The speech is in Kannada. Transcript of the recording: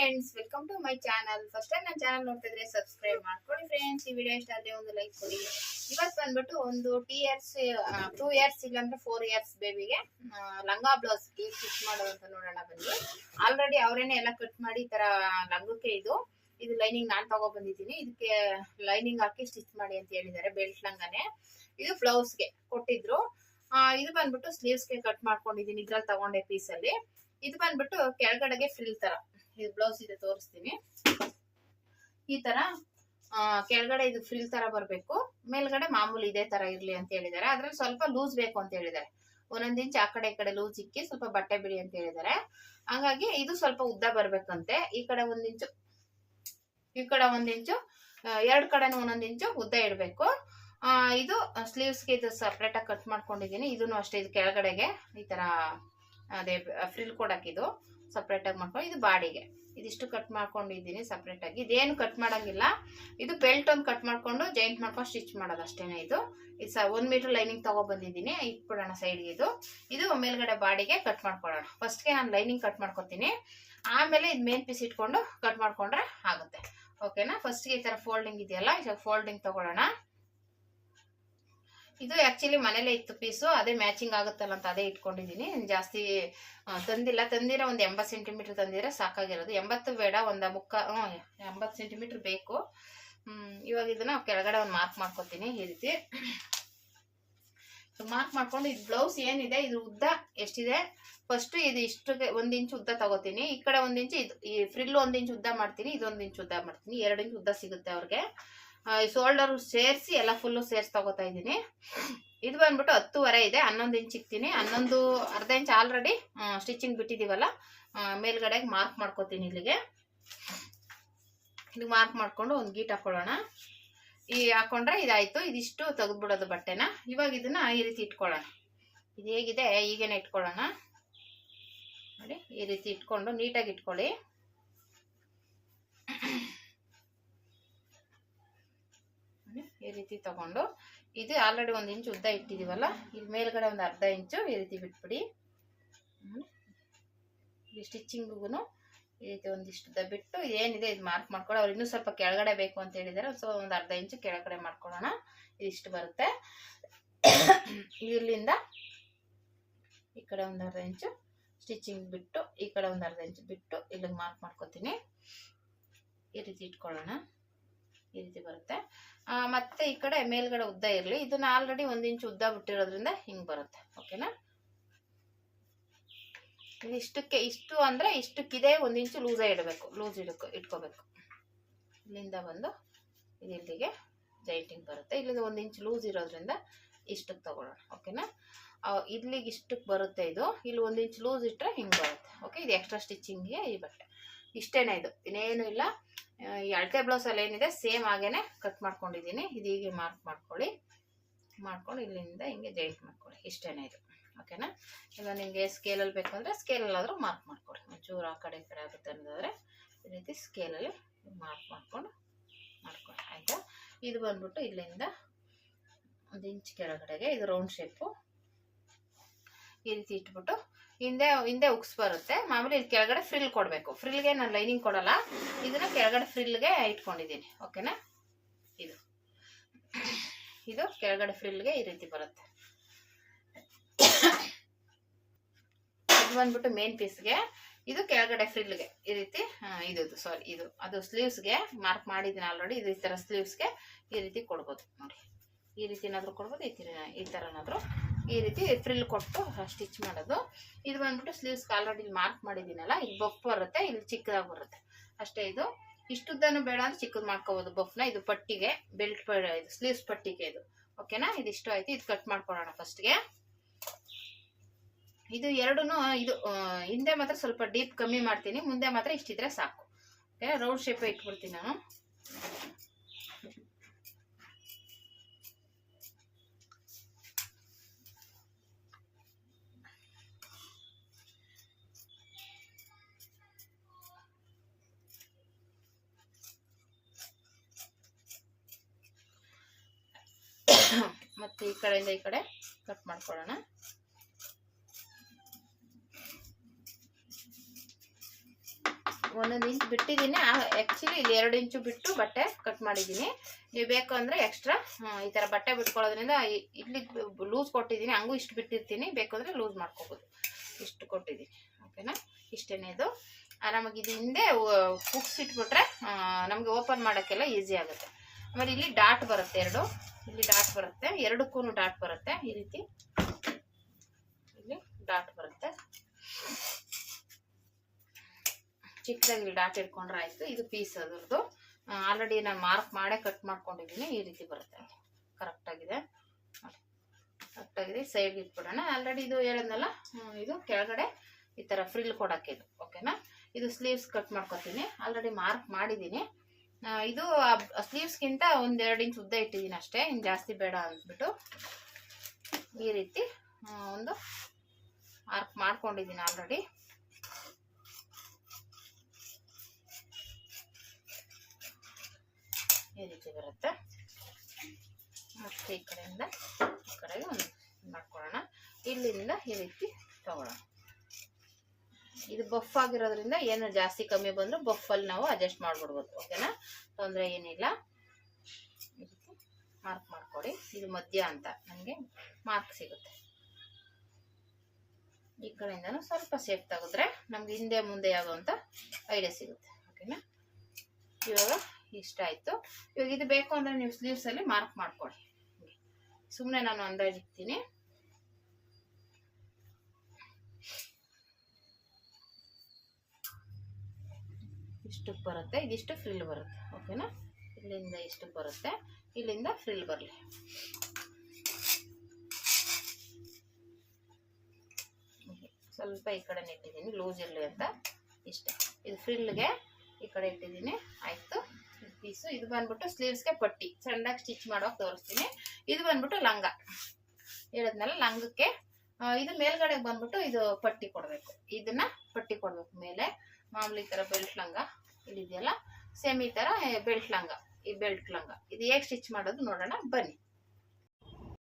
Friends, welcome to my channel. First time ನನ್ನ ಚಾನಲ್ ನೋಡ್ತಿದ್ರೆ ಸಬ್ಸ್ಕ್ರೈಬ್ ಮಾಡ್ಕೊಳ್ಳಿ ಫ್ರೆಂಡ್ಸ್. ಈ ವಿಡಿಯೋ ಇಷ್ಟ ಆದರೆ ಒಂದು ಲೈಕ್ ಕೊಡಿ. ಇವತ್ತು ಬಂದ್ಬಿಟ್ಟು ಒಂದು 2 ಇಯರ್ಸ್ ಇಲ್ಲಾಂದ್ರೆ 4 ಇಯರ್ಸ್ ಬೇಬಿಗೆ ಲಂಗ ಬ್ಲೌಸ್ ಸ್ಟಿಚ್ ಮಾಡೋದು ಅಂತ ನೋಡೋಣ ಬನ್ನಿ. ಆಲ್ರೆಡಿ ಅವರೇನೆ ಎಲ್ಲ ಕಟ್ ಮಾಡಿ ಈ ತರ ಲಂಗಕ್ಕೆ ಇದು ಲೈನಿಂಗ್ ನಾನು ತಗೋ ಬಂದಿದ್ದೀನಿ. ಇದಕ್ಕೆ ಲೈನಿಂಗ್ ಹಾಕಿ ಸ್ಟಿಚ್ ಮಾಡಿ ಅಂತ ಹೇಳಿದ್ದಾರೆ. ಬೆಲ್ಟ್ ಲಂಗನೆ ಇದು ಬ್ಲೌಸ್ಗೆ ಕೊಟ್ಟಿದ್ರು. ಇದು ಬಂದ್ಬಿಟ್ಟು ಸ್ಲೀವ್ಸ್ಗೆ ಕಟ್ ಮಾಡ್ಕೊಂಡಿದ್ದೀನಿ. ಇದ್ರಲ್ಲಿ ತಗೊಂಡೆ ಪೀಸಲ್ಲಿ. ಇದು ಬಂದ್ಬಿಟ್ಟು ಕೆಳಗಡೆಗೆ ಫ್ರಿಲ್ ತರ ಇದು ಬ್ಲೌಸ್ ಇದೆ, ತೋರಿಸ್ತೀನಿ. ಈ ತರ ಕೆಳಗಡೆ ಇದು ಫ್ರಿಲ್ ತರ ಬರ್ಬೇಕು, ಮೇಲ್ಗಡೆ ಮಾಮೂಲಿ ಇದೇ ತರ ಇರ್ಲಿ ಅಂತ ಹೇಳಿದ್ದಾರೆ. ಅದ್ರಲ್ಲಿ ಸ್ವಲ್ಪ ಲೂಸ್ ಬೇಕು ಅಂತ ಹೇಳಿದ್ದಾರೆ. 1 ಇಂಚ್ ಆ ಕಡೆ ಈ ಕಡೆ ಲೂಸ್ ಇಕ್ಕಿ ಸ್ವಲ್ಪ ಬಟ್ಟೆ ಬಿಡಿ ಅಂತ ಹೇಳಿದ್ದಾರೆ. ಹಂಗಾಗಿ ಇದು ಸ್ವಲ್ಪ ಉದ್ದ ಬರ್ಬೇಕಂತೆ. ಈ ಕಡೆ 1 ಇಂಚು, ಈ ಕಡೆ 1 ಇಂಚು, 2 ಕಡೆನೂ 1 ಇಂಚು ಉದ್ದ ಇಡಬೇಕು. ಇದು ಸ್ಲೀವ್ಸ್ಗೆ ಇದು ಸಪ್ರೇಟ್ ಆಗಿ ಕಟ್ ಮಾಡ್ಕೊಂಡಿದ್ದೀನಿ. ಇದನ್ನು ಅಷ್ಟೇ, ಇದು ಕೆಳಗಡೆಗೆ ಈ ತರ ಅದೇ ಫ್ರಿಲ್ ಕೊಡಕ್ಕೆ ಇದು ಸಪ್ರೇಟ್ ಆಗಿ ಮಾಡ್ಕೊಂಡು, ಇದು ಬಾಡಿಗೆ ಇದಿಷ್ಟು ಕಟ್ ಮಾಡ್ಕೊಂಡಿದ್ದೀನಿ ಸಪ್ರೇಟ್ ಆಗಿ. ಇದೇನು ಕಟ್ ಮಾಡಂಗಿಲ್ಲ. ಇದು ಬೆಲ್ಟ್ ಒಂದು ಕಟ್ ಮಾಡ್ಕೊಂಡು ಜಾಯಿಂಟ್ ಮಾಡ್ಕೊಂಡು ಸ್ಟಿಚ್ ಮಾಡೋದು ಅಷ್ಟೇನೆ. ಇದು 1 ಮೀಟರ್ ಲೈನಿಂಗ್ ತಗೋ ಬಂದಿದ್ದೀನಿ. ಇಟ್ಬಿಡೋಣ ಸೈಡ್ಗೆ. ಇದು ಮೇಲ್ಗಡೆ ಬಾಡಿಗೆ ಕಟ್ ಮಾಡ್ಕೊಳ್ಳೋಣ. ಫಸ್ಟ್ಗೆ ನಾನು ಲೈನಿಂಗ್ ಕಟ್ ಮಾಡ್ಕೊತೀನಿ, ಆಮೇಲೆ ಇದು ಮೇನ್ ಪೀಸ್ ಇಟ್ಕೊಂಡು ಕಟ್ ಮಾಡ್ಕೊಂಡ್ರೆ ಆಗುತ್ತೆ. ಓಕೆನಾ? ಫಸ್ಟ್ಗೆ ಈ ತರ ಫೋಲ್ಡಿಂಗ್ ಇದೆಯಲ್ಲ, ಫೋಲ್ಡಿಂಗ್ ತಗೊಳ್ಳೋಣ. ಇದು ಆಕ್ಚುಲಿ ಮನೇಲೆ ಇತ್ತು ಪೀಸು, ಅದೇ ಮ್ಯಾಚಿಂಗ್ ಆಗುತ್ತಲ್ಲ ಅಂತ ಅದೇ ಇಟ್ಕೊಂಡಿದ್ದೀನಿ. ಜಾಸ್ತಿ ತಂದಿರೋ ಒಂದು 80 ಸೆಂಟಿಮೀಟರ್ ತಂದಿದ್ರೆ ಸಾಕಾಗಿರೋದು. 80 ಬೇಡ, ಒಂದು 80 ಸೆಂಟಿಮೀಟರ್ ಬೇಕು. ಇವಾಗ ಇದನ್ನ ಕೆಳಗಡೆ ಒಂದು ಮಾರ್ಕ್ ಮಾಡ್ಕೊತೀನಿ. ಈ ರೀತಿ ಮಾರ್ಕ್ ಮಾಡ್ಕೊಂಡು ಇದು ಬ್ಲೌಸ್ ಏನಿದೆ ಇದು ಉದ್ದ ಎಷ್ಟಿದೆ ಫಸ್ಟ್ ಇದು ಇಷ್ಟಕ್ಕೆ 1 ಇಂಚ್ ಉದ್ದ ತಗೋತೀನಿ. ಈ ಕಡೆ 1 ಇಂಚ್, ಇದು ಈ ಫ್ರಿಲ್ 1 ಇಂಚ್ ಉದ್ದ ಮಾಡ್ತೀನಿ, ಇದು 1 ಇಂಚ್ ಉದ್ದ ಮಾಡ್ತೀನಿ. 2 ಇಂಚ್ ಉದ್ದ ಸಿಗುತ್ತೆ ಅವ್ರಿಗೆ. ಶೋಲ್ಡರ್ ಸೇರಿಸಿ ಎಲ್ಲ ಫುಲ್ಲು ಸೇರಿಸಿ ತಗೋತಾ ಇದ್ದೀನಿ. ಇದು ಬಂದ್ಬಿಟ್ಟು 10.5 ಇದೆ. 11 ಇಂಚ್ ಇಕ್ತೀನಿ. 11 ಅರ್ಧ ಇಂಚ್ ಆಲ್ರೆಡಿ ಸ್ಟಿಚಿಂಗ್ ಬಿಟ್ಟಿದೀವಲ್ಲ, ಮೇಲ್ಗಡೆಗೆ ಮಾರ್ಕ್ ಮಾಡ್ಕೋತೀನಿ. ಇಲ್ಲಿಗೆ ಮಾರ್ಕ್ ಮಾಡ್ಕೊಂಡು ಒಂದು ಗೀಟ್ ಹಾಕೊಳ್ಳೋಣ. ಹಾಕೊಂಡ್ರೆ ಇದಾಯ್ತು. ಇದಿಷ್ಟು ತೆಗೆದ್ಬಿಡೋದು ಬಟ್ಟೆನ. ಇವಾಗ ಇದನ್ನ ಈ ರೀತಿ ಇಟ್ಕೊಳ್ಳೋಣ. ಇದು ಹೇಗಿದೆ ಈಗೇನೆ ಇಟ್ಕೊಳ್ಳೋಣ ನೋಡಿ. ಈ ರೀತಿ ಇಟ್ಕೊಂಡು ನೀಟಾಗಿ ಇಟ್ಕೊಳ್ಳಿ. ಈ ರೀತಿ ತಗೊಂಡು ಇದು ಆಲ್ರೆಡಿ 1 ಇಂಚ್ ಉದ್ದ ಇಟ್ಟಿದೀವಲ್ಲ, ಇಲ್ಲಿ ಮೇಲ್ಗಡೆ ಒಂದು ಅರ್ಧ ಇಂಚು ಈ ರೀತಿ ಬಿಟ್ಬಿಡಿ. ಈ ಸ್ಟಿಚಿಂಗ್ಗೂ ಈ ರೀತಿ ಒಂದಿಷ್ಟು ಉದ್ದ ಬಿಟ್ಟು ಏನಿದೆ ಇದು ಮಾರ್ಕ್ ಮಾಡ್ಕೊಳ್ಳೋ. ಅವ್ರು ಇನ್ನೂ ಸ್ವಲ್ಪ ಕೆಳಗಡೆ ಬೇಕು ಅಂತ ಹೇಳಿದ್ದಾರೆ. ಸೊ ಒಂದು ಅರ್ಧ ಇಂಚು ಕೆಳಗಡೆ ಮಾಡ್ಕೊಳ್ಳೋಣ. ಇದಿಷ್ಟು ಬರುತ್ತೆ. ಇಲ್ಲಿಂದ ಈ ಕಡೆ ಒಂದು ಅರ್ಧ ಇಂಚು ಸ್ಟಿಚಿಂಗ್ ಬಿಟ್ಟು, ಈ ಕಡೆ ಒಂದು ಅರ್ಧ ಇಂಚು ಬಿಟ್ಟು ಇಲ್ಲಿಗೆ ಮಾರ್ಕ್ ಮಾಡ್ಕೊತೀನಿ. ಈ ರೀತಿ ಇಟ್ಕೊಳ್ಳೋಣ. ಈ ರೀತಿ ಬರುತ್ತೆ. ಮತ್ತೆ ಈ ಕಡೆ ಮೇಲ್ಗಡೆ ಉದ್ದ ಇರಲಿ. ಇದನ್ನ ಆಲ್ರೆಡಿ 1 ಇಂಚ್ ಉದ್ದ ಬಿಟ್ಟಿರೋದ್ರಿಂದ ಹಿಂಗ್ ಬರುತ್ತೆ. ಓಕೆನಾ? ಇಷ್ಟು ಅಂದ್ರೆ ಇಷ್ಟಕ್ಕಿದೆ 1 ಇಂಚು ಲೂಸ್ ಇಡಬೇಕು, ಇಟ್ಕೋಬೇಕು. ಇಲ್ಲಿಂದ ಬಂದು ಇಲ್ಲಿಗೆ ಜಾಯಿಂಟಿಂಗ್ ಬರುತ್ತೆ. ಇಲ್ಲಿಂದ 1 ಇಂಚ್ ಲೂಸ್ ಇರೋದ್ರಿಂದ ಇಷ್ಟಕ್ಕೆ ತಗೊಳ್ಳೋಣ. ಓಕೆನಾ? ಇಲ್ಲಿಗೆ ಇಷ್ಟಕ್ಕೆ ಬರುತ್ತೆ ಇದು. ಇಲ್ಲಿ 1 ಇಂಚ್ ಲೂಸ್ ಇಟ್ಟರೆ ಹಿಂಗೆ ಬರುತ್ತೆ. ಓಕೆ, ಇದು ಎಕ್ಸ್ಟ್ರಾ ಸ್ಟಿಚಿಂಗ್ಗೆ ಈ ಬಟ್ಟೆ. ಇಷ್ಟೇನೆ, ಇದು ಇನ್ನೇನು ಇಲ್ಲ. ಈ ಅಳತೆ ಬ್ಲೌಸ್ ಅಲ್ಲಿ ಏನಿದೆ ಸೇಮ್ ಆಗೇನೆ ಕಟ್ ಮಾಡ್ಕೊಂಡಿದ್ದೀನಿ. ಇದು ಹೀಗೆ ಮಾರ್ಕ್ ಮಾಡ್ಕೊಂಡು ಇಲ್ಲಿಂದ ಹಿಂಗೆ ಜಾಯಿಂಟ್ ಮಾಡ್ಕೊಳ್ಳಿ. ಇಷ್ಟೇನೆ ಇದು. ಓಕೆನಾ? ಈಗ ನಿಮಗೆ ಸ್ಕೇಲಲ್ಲಿ ಬೇಕಂದ್ರೆ ಸ್ಕೇಲಲ್ಲಾದರೂ ಮಾರ್ಕ್ ಮಾಡ್ಕೊಳ್ಳಿ. ಒಂಚೂರು ಆ ಕಡೆ ಈ ಕಡೆ ಆಗುತ್ತೆ ಅನ್ನೋದಾದರೆ ಈ ರೀತಿ ಸ್ಕೇಲಲ್ಲಿ ಮಾರ್ಕ್ ಮಾಡ್ಕೊಳ್ಳಿ. ಆಯಿತಾ? ಇದು ಬಂದ್ಬಿಟ್ಟು ಇಲ್ಲಿಂದ 1 ಇಂಚ್ ಕೆಳಗಡೆಗೆ ಇದು ರೌಂಡ್ ಶೇಪು ಈ ರೀತಿ ಇಟ್ಬಿಟ್ಟು ಹಿಂದೆ ಉಕ್ಸ್ ಬರುತ್ತೆ. ಮಾಮೂಲಿ ಇಲ್ಲಿ ಕೆಳಗಡೆ ಫ್ರಿಲ್ ಕೊಡಬೇಕು. ಫ್ರಿಲ್ಗೆ ನಾನು ಲೈನಿಂಗ್ ಕೊಡಲ್ಲ, ಇದನ್ನ ಕೆಳಗಡೆ ಫ್ರಿಲ್ಗೆ ಇಟ್ಕೊಂಡಿದ್ದೀನಿ. ಓಕೆನಾ? ಇದು ಕೆಳಗಡೆ ಫ್ರಿಲ್ಗೆ ಈ ರೀತಿ ಬರುತ್ತೆ. ಇದು ಬಂದ್ಬಿಟ್ಟು ಮೇನ್ ಪೀಸ್ಗೆ, ಇದು ಕೆಳಗಡೆ ಫ್ರಿಲ್ಗೆ ಈ ರೀತಿ. ಇದು ಅದು ಸ್ಲೀವ್ಸ್ಗೆ ಮಾರ್ಕ್ ಮಾಡಿದ್ದೀನಿ ಆಲ್ರೆಡಿ. ಇದು ಈ ಥರ ಸ್ಲೀವ್ಸ್ಗೆ ಈ ರೀತಿ ಕೊಡ್ಬೋದು ನೋಡಿ. ಈ ರೀತಿ ಏನಾದರೂ ಕೊಡ್ಬೋದು, ಈ ಥರನಾದರೂ ಈ ರೀತಿ ಫ್ರಿಲ್ ಕೊಟ್ಟು ಸ್ಟಿಚ್ ಮಾಡೋದು. ಇದು ಬಂದ್ಬಿಟ್ಟು ಸ್ಲೀವ್ಸ್ಗೆ ಆಲ್ರೆಡಿ ಮಾರ್ಕ್ ಮಾಡಿದ್ದೀನಲ್ಲ, ಇಲ್ಲಿ ಬಫ್ ಬರುತ್ತೆ, ಇಲ್ಲಿ ಚಿಕ್ಕದಾಗಿ ಬರುತ್ತೆ ಅಷ್ಟೇ. ಇದು ಇಷ್ಟುದ್ದನೂ ಬೇಡ ಅಂದ್ರೆ ಚಿಕ್ಕದು ಮಾಡ್ಕೋಬೋದು ಬಫ್ನ. ಇದು ಪಟ್ಟಿಗೆ ಬೆಲ್ಟ್ ಇದು ಸ್ಲೀವ್ಸ್ ಪಟ್ಟಿಗೆ ಇದು. ಓಕೆನಾ? ಇದಿಷ್ಟು ಆಯ್ತು. ಇದು ಕಟ್ ಮಾಡ್ಕೊಳ್ಳೋಣ ಫಸ್ಟ್ಗೆ. ಇದು ಎರಡೂ ಇದು ಹಿಂದೆ ಮಾತ್ರ ಸ್ವಲ್ಪ ಡೀಪ್ ಕಮ್ಮಿ ಮಾಡ್ತೀನಿ, ಮುಂದೆ ಮಾತ್ರ ಇಷ್ಟಿದ್ರೆ ಸಾಕು. ಓಕೆ, ರೌಂಡ್ ಶೇಪ್ ಇಟ್ಬಿಡ್ತೀನಿ ನಾನು. ಮತ್ತೆ ಈ ಕಡೆಯಿಂದ ಈ ಕಡೆ ಕಟ್ ಮಾಡ್ಕೊಳ್ಳೋಣ. 1 ಇಂಚ್ ಬಿಟ್ಟಿದ್ದೀನಿ. ಆ್ಯಕ್ಚುಲಿ ಇಲ್ಲಿ 2 ಇಂಚು ಬಿಟ್ಟು ಬಟ್ಟೆ ಕಟ್ ಮಾಡಿದ್ದೀನಿ. ನೀವು ಬೇಕು ಅಂದರೆ ಎಕ್ಸ್ಟ್ರಾ ಈ ಥರ ಬಟ್ಟೆ ಬಿಟ್ಕೊಳ್ಳೋದ್ರಿಂದ ಇಲ್ಲಿ ಲೂಸ್ ಕೊಟ್ಟಿದ್ದೀನಿ, ಹಂಗೂ ಇಷ್ಟು ಬಿಟ್ಟಿರ್ತೀನಿ. ಬೇಕು ಅಂದರೆ ಲೂಸ್ ಮಾಡ್ಕೋಬೋದು. ಇಷ್ಟು ಕೊಟ್ಟಿದ್ದೀನಿ. ಓಕೆನಾ, ಇಷ್ಟೇ ಇದು. ನಮಗೆ ಇದು ಹಿಂದೆ ಕುಗ್ಸಿಟ್ಬಿಟ್ರೆ ನಮಗೆ ಓಪನ್ ಮಾಡೋಕ್ಕೆಲ್ಲ ಈಸಿ ಆಗುತ್ತೆ. ಆಮೇಲೆ ಇಲ್ಲಿ ಡಾಟ್ ಬರುತ್ತೆ, ಇಲ್ಲಿ ಡಾಟ್ ಬರುತ್ತೆ, ಎರಡಕ್ಕೂ ಡಾಟ್ ಬರುತ್ತೆ. ಈ ರೀತಿ ಇಲ್ಲಿ ಡಾಟ್ ಬರುತ್ತೆ. ಚಿಕ್ಕದಾಗಿ ಡಾಟ್ ಇಟ್ಕೊಂಡ್ರೆ ಆಯ್ತು. ಇದು ಪೀಸ್ ಅದ್ರದ್ದು ಆಲ್ರೆಡಿ ನಾನು ಮಾರ್ಕ್ ಮಾಡೇ ಕಟ್ ಮಾಡ್ಕೊಂಡಿದ್ದೀನಿ. ಈ ರೀತಿ ಬರುತ್ತೆ, ಕರೆಕ್ಟಾಗಿದೆ. ಸೈಡ್ಗೆ ಇಟ್ಬಿಡೋಣ. ಆಲ್ರೆಡಿ ಇದು ಹೇಳಿದ್ನಲ್ಲ, ಇದು ಕೆಳಗಡೆ ಈ ಥರ ಫ್ರಿಲ್ ಕೊಡೋಕ್ಕೆ ಇದು. ಓಕೆನಾ, ಇದು ಸ್ಲೀವ್ಸ್ ಕಟ್ ಮಾಡ್ಕೊತೀನಿ. ಆಲ್ರೆಡಿ ಮಾರ್ಕ್ ಮಾಡಿದ್ದೀನಿ. ಇದು ಸ್ಲೀವ್ಸ್ಗಿಂತ 1-2 ಇಂಚ್ ಉದ್ದ ಇಟ್ಟಿದ್ದೀನಿ ಅಷ್ಟೇ, ಇನ್ನು ಜಾಸ್ತಿ ಬೇಡ ಅಂದ್ಬಿಟ್ಟು ಈ ರೀತಿ ಒಂದು ಮಾರ್ಕ್ ಮಾಡ್ಕೊಂಡಿದ್ದೀನಿ ಆಲ್ರೆಡಿ. ಈ ರೀತಿ ಬರುತ್ತೆ. ಮತ್ತೆ ಈ ಕಡೆಯಿಂದ ಈ ಕಡೆಗೆ ಒಂದು ಮಾಡ್ಕೊಳ್ಳೋಣ. ಇಲ್ಲಿಂದ ಈ ರೀತಿ ತಗೊಳ್ಳೋಣ. ಇದು ಬಫ್ ಆಗಿರೋದ್ರಿಂದ ಏನು ಜಾಸ್ತಿ ಕಮ್ಮಿ ಬಂದರೂ ಬಫಲ್ಲಿ ನಾವು ಅಡ್ಜಸ್ಟ್ ಮಾಡ್ಬಿಡ್ಬೋದು. ಓಕೆನಾ, ತೊಂದರೆ ಏನಿಲ್ಲ. ಈ ರೀತಿ ಮಾರ್ಕ್ ಮಾಡ್ಕೊಡಿ. ಇದು ಮಧ್ಯ ಅಂತ ನನಗೆ ಮಾರ್ಕ್ ಸಿಗುತ್ತೆ. ಈ ಕಡೆಯಿಂದನೂ ಸ್ವಲ್ಪ ಸೇಫ್ ತೆಗೆದ್ರೆ ನಮ್ಗೆ ಹಿಂದೆ ಮುಂದೆ ಆಗುವಂಥ ಐಡಿಯಾ ಸಿಗುತ್ತೆ. ಓಕೆನಾ, ಇವಾಗ ಇಷ್ಟ ಆಯಿತು. ಇವಾಗ ಇದು ಬೇಕು ಅಂದರೆ ನೀವು ಸ್ಲೀವ್ಸಲ್ಲಿ ಮಾರ್ಕ್ ಮಾಡ್ಕೊಳ್ಳಿ. ಸುಮ್ಮನೆ ನಾನು ಅಂದಾಜು ಇಡ್ತೀನಿ. ಇಷ್ಟಕ್ಕೆ ಬರುತ್ತೆ, ಇದಿಷ್ಟು ಫ್ರಿಲ್ ಬರುತ್ತೆ. ಓಕೆನಾ, ಇಲ್ಲಿಂದ ಇಷ್ಟಕ್ಕೆ ಬರುತ್ತೆ, ಇಲ್ಲಿಂದ ಫ್ರಿಲ್ ಬರಲಿ. ಸ್ವಲ್ಪ ಈ ಕಡೆ ಇಟ್ಟಿದ್ದೀನಿ, ಲೂಸ್ ಇರಲಿ ಅಂತ. ಇಷ್ಟೇ, ಇದು ಫ್ರಿಲ್ಗೆ ಈ ಕಡೆ ಇಟ್ಟಿದ್ದೀನಿ. ಆಯಿತು, ಪೀಸು. ಇದು ಬಂದ್ಬಿಟ್ಟು ಸ್ಲೀವ್ಸ್ಗೆ ಪಟ್ಟಿ ಸಣ್ಣದಾಗಿ ಸ್ಟಿಚ್ ಮಾಡೋಕೆ ತೋರಿಸ್ತೀನಿ. ಇದು ಬಂದ್ಬಿಟ್ಟು ಲಂಗ ಹೇಳಿದ್ನಲ್ಲ, ಲಂಗಕ್ಕೆ ಇದು ಮೇಲ್ಗಡೆ ಬಂದ್ಬಿಟ್ಟು ಇದು ಪಟ್ಟಿ ಕೊಡಬೇಕು. ಇದನ್ನ ಪಟ್ಟಿ ಕೊಡಬೇಕು ಮೇಲೆ. ಮಾಮೂಲಿ ಈ ಥರ ಬೆಲ್ಟ್ ಲಂಗ ಇಲ್ಲಿದೆಯಲ್ಲ, ಸೇಮ್ ಈ ಥರ ಬೆಲ್ಟ್ ಲಂಗ. ಈ ಬೆಲ್ಟ್ ಲಂಗ ಇದು ಹೇಗೆ ಸ್ಟಿಚ್ ಮಾಡೋದು ನೋಡೋಣ ಬನ್ನಿ.